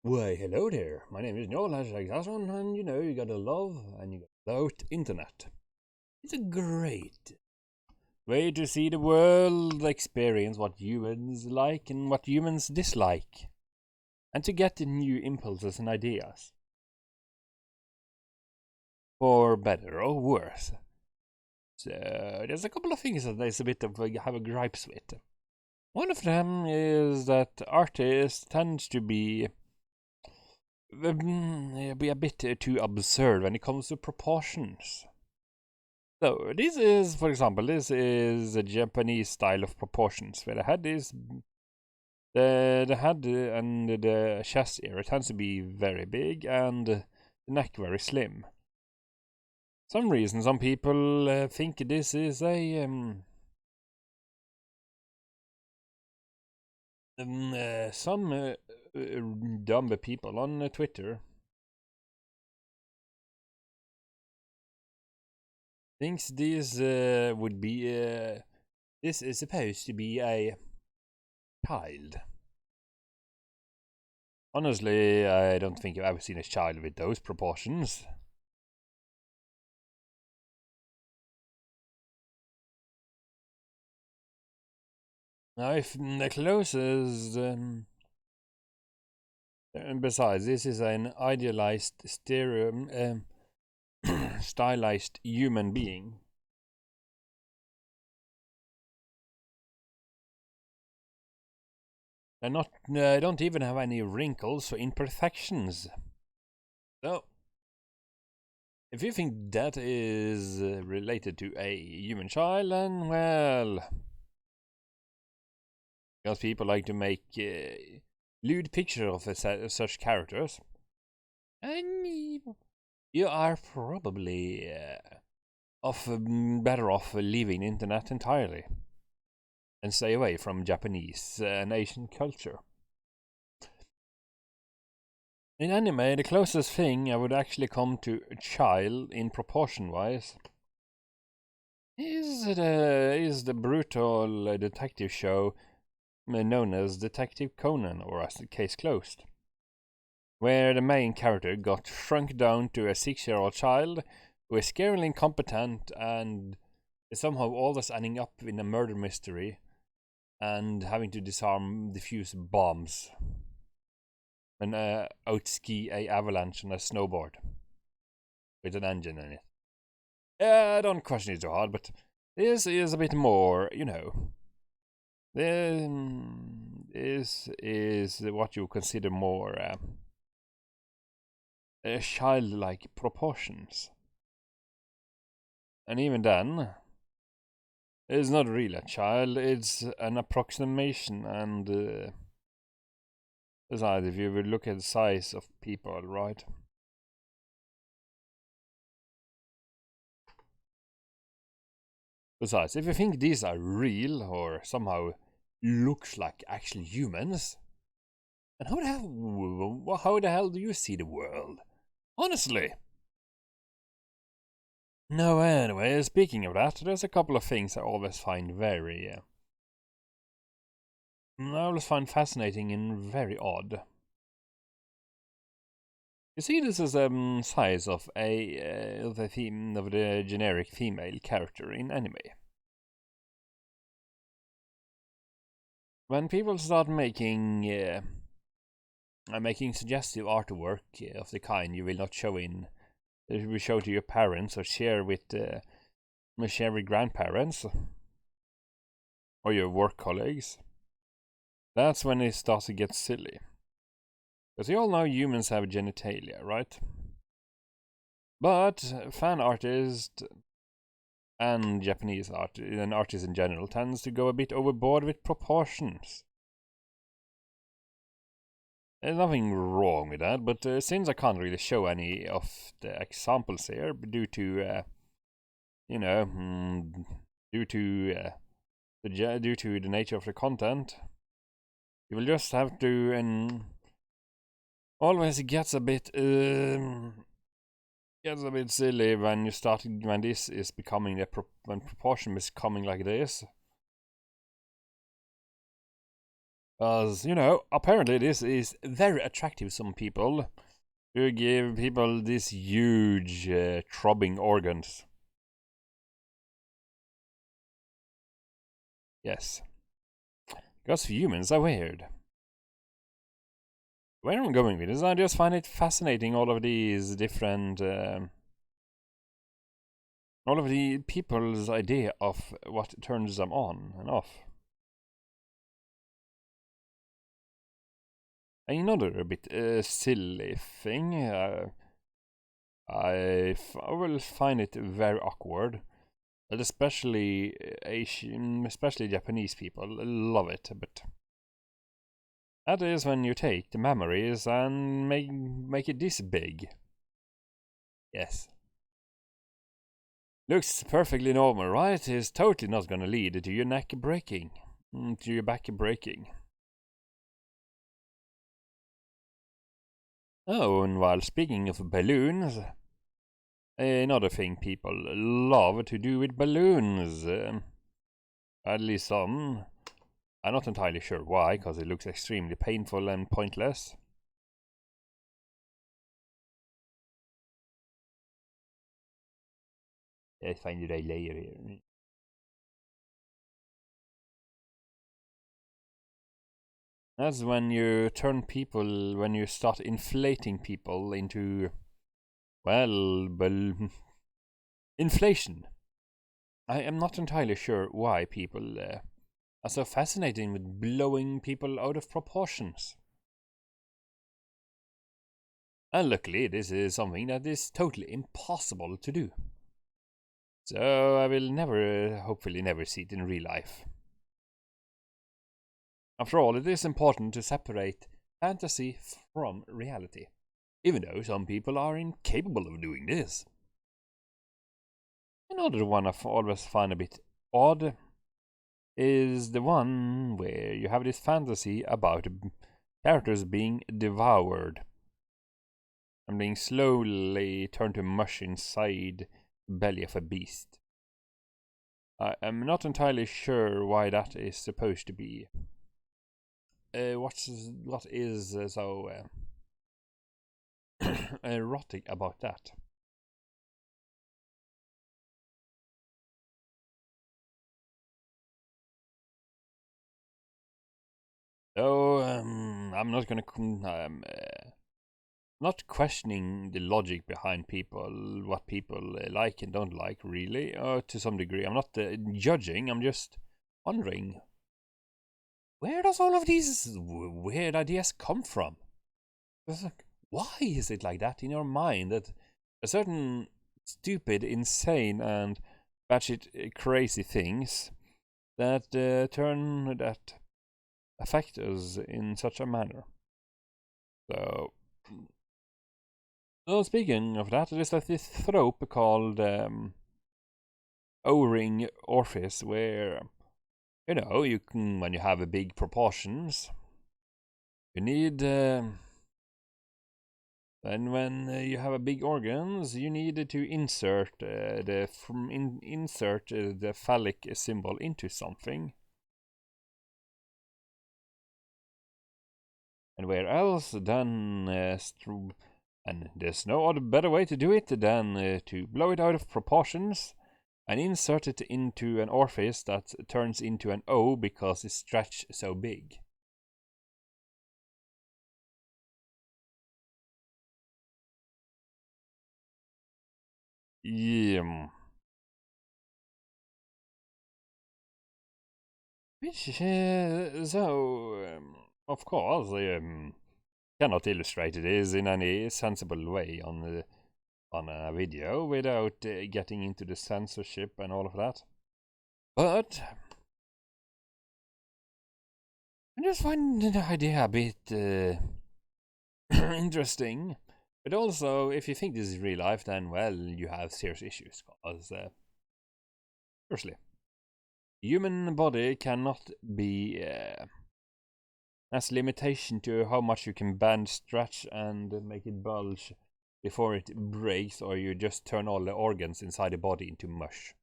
Why, hello there. My name is Noel Hashtag and you gotta love and you gotta loathe internet. It's a great way to see the world, experience what humans like and what humans dislike, and to get new impulses and ideas. For better or worse. So, there's a couple of things that there's a bit of have a gripes with. One of them is that artists tend to be a bit too absurd when it comes to proportions. So this is, for example, this is a Japanese style of proportions where the head and the chest area tends to be very big and the neck very slim. Some reason some people think this is a some dumb people on Twitter thinks this would be this is supposed to be a child. Honestly, I don't think I've ever seen a child with those proportions. Now, if the closest, and besides, this is an idealized, stylized human being. And don't even have any wrinkles or imperfections. So, if you think that is related to a human child, then well, because people like to make lewd pictures of such characters, and you are probably better off leaving the internet entirely and stay away from Japanese and Asian culture. In anime, the closest thing I would actually come to a child in proportion-wise is the brutal detective show known as Detective Conan, or as the Case Closed, where the main character got shrunk down to a 6-year-old child who is scarily incompetent and is somehow always ending up in a murder mystery and having to defuse bombs and outski a avalanche on a snowboard with an engine in it. I don't question it too hard, but this is a bit more, This is what you consider more childlike proportions. And even then, it's not really a child, it's an approximation, and besides, if you would look at the size of people, right? Besides, if you think these are real or somehow looks like actual humans, then how the hell do you see the world? Honestly. No, anyway, speaking of that, there's a couple of things I always find I always find fascinating and very odd. You see, this is size of the theme of the generic female character in anime. When people start making suggestive artwork of the kind you will not show to your parents or share with grandparents or your work colleagues, that's when it starts to get silly. Because we all know humans have genitalia, right? But fan artists and Japanese art and artists in general tends to go a bit overboard with proportions. There's nothing wrong with that, but since I can't really show any of the examples here due to due to the nature of the content, you will just have to and always gets a bit silly when this is becoming when proportion is coming like this. Because, you know, apparently this is very attractive to some people. To give people these huge throbbing organs. Yes. Because humans are weird. Where I'm going with this, I just find it fascinating, all of these different... all of the people's idea of what turns them on and off. Another bit silly thing, I will find it very awkward, but especially Asian, especially Japanese people love it, but that is when you take the memories and make it this big. Yes. Looks perfectly normal, right? It's totally not gonna lead to your neck breaking, to your back breaking. Oh, and while speaking of balloons, another thing people love to do with balloons, at least some. I'm not entirely sure why, because it looks extremely painful and pointless. I find the right layer here. That's when you turn people, when you start inflating people into, well, inflation. I am not entirely sure why people are so fascinated with blowing people out of proportions. And luckily, this is something that is totally impossible to do. So I will never, hopefully never see it in real life. After all, it is important to separate fantasy from reality, even though some people are incapable of doing this. Another one I always find a bit odd is the one where you have this fantasy about characters being devoured and being slowly turned to mush inside the belly of a beast. I am not entirely sure why that is supposed to be. What is so erotic about that? So I'm not gonna. Not questioning the logic behind people, what people like and don't like, really, to some degree. I'm not judging. I'm just wondering, where does all of these weird ideas come from? Like, why is it like that in your mind that a certain stupid, insane, and batshit crazy things that affect us in such a manner? So, speaking of that, there's like this trope called O-ring Orifice, where you know you can, when you have a big proportions, you need. And when you have a big organs, you need to insert the phallic symbol into something. And where else than and there's no other better way to do it than to blow it out of proportions and insert it into an orifice that turns into an O because it's stretched so big. Yeah. Which, of course, cannot illustrate this in any sensible way on a video without getting into the censorship and all of that. But I just find the idea a bit interesting. But also, if you think this is real life, then, well, you have serious issues. Because, seriously, human body cannot be has limitation to how much you can bend, stretch, and make it bulge before it breaks, or you just turn all the organs inside the body into mush.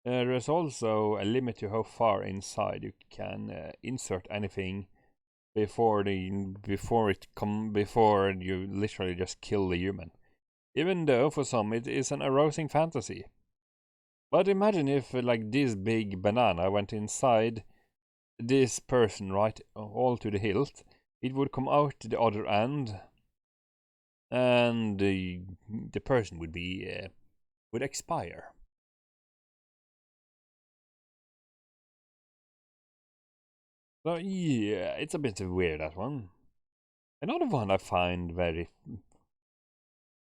There is also a limit to how far inside you can insert anything before you literally just kill the human. Even though for some it is an arousing fantasy. But imagine if like this big banana went inside this person right all to the hilt, it would come out the other end, and the person would expire. So yeah, it's a bit weird, that one. Another one I find very...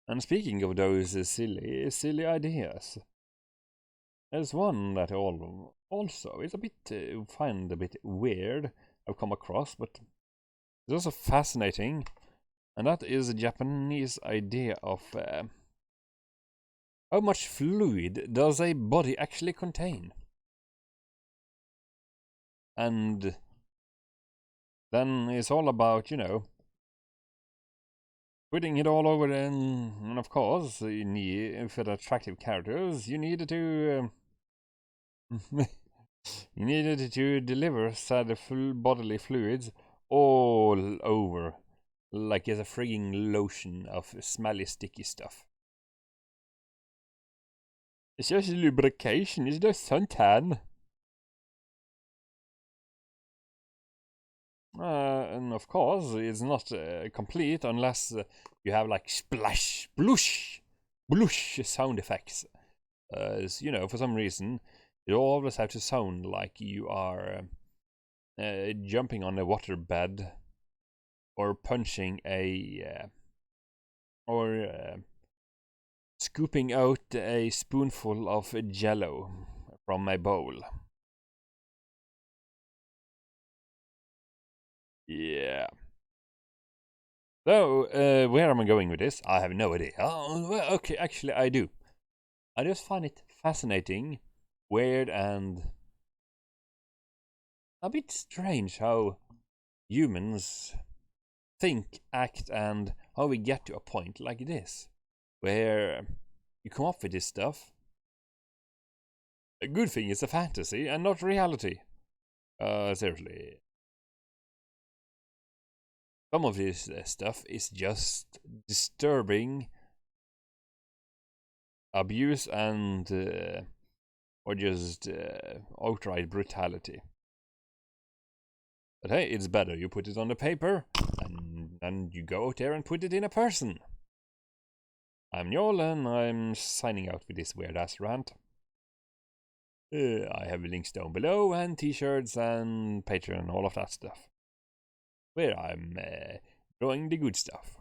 And speaking of those silly ideas, there's one that also is a bit find a bit weird. I've come across, but it's also fascinating, and that is a Japanese idea of how much fluid does a body actually contain, and then it's all about, you know, putting it all over. And of course, you need, for the attractive characters, you needed to you needed to deliver said full bodily fluids all over, like it's a frigging lotion of smelly, sticky stuff. It's just lubrication, it's just suntan. And of course, it's not complete unless you have like splash, blush, blush sound effects. You know, for some reason, you always have to sound like you are jumping on a waterbed or punching or scooping out a spoonful of jello from a bowl. Yeah. So, where am I going with this? I have no idea. Oh, well, okay, actually I do. I just find it fascinating, weird, and a bit strange how humans think, act, and how we get to a point like this, where you come up with this stuff. A good thing it's a fantasy and not reality. Seriously. Some of this stuff is just disturbing abuse and or just outright brutality. But hey, it's better you put it on the paper and you go out there and put it in a person. I'm Njol, and I'm signing out with this weird-ass rant. I have links down below, and t-shirts, and Patreon, all of that stuff, where I'm drawing the good stuff.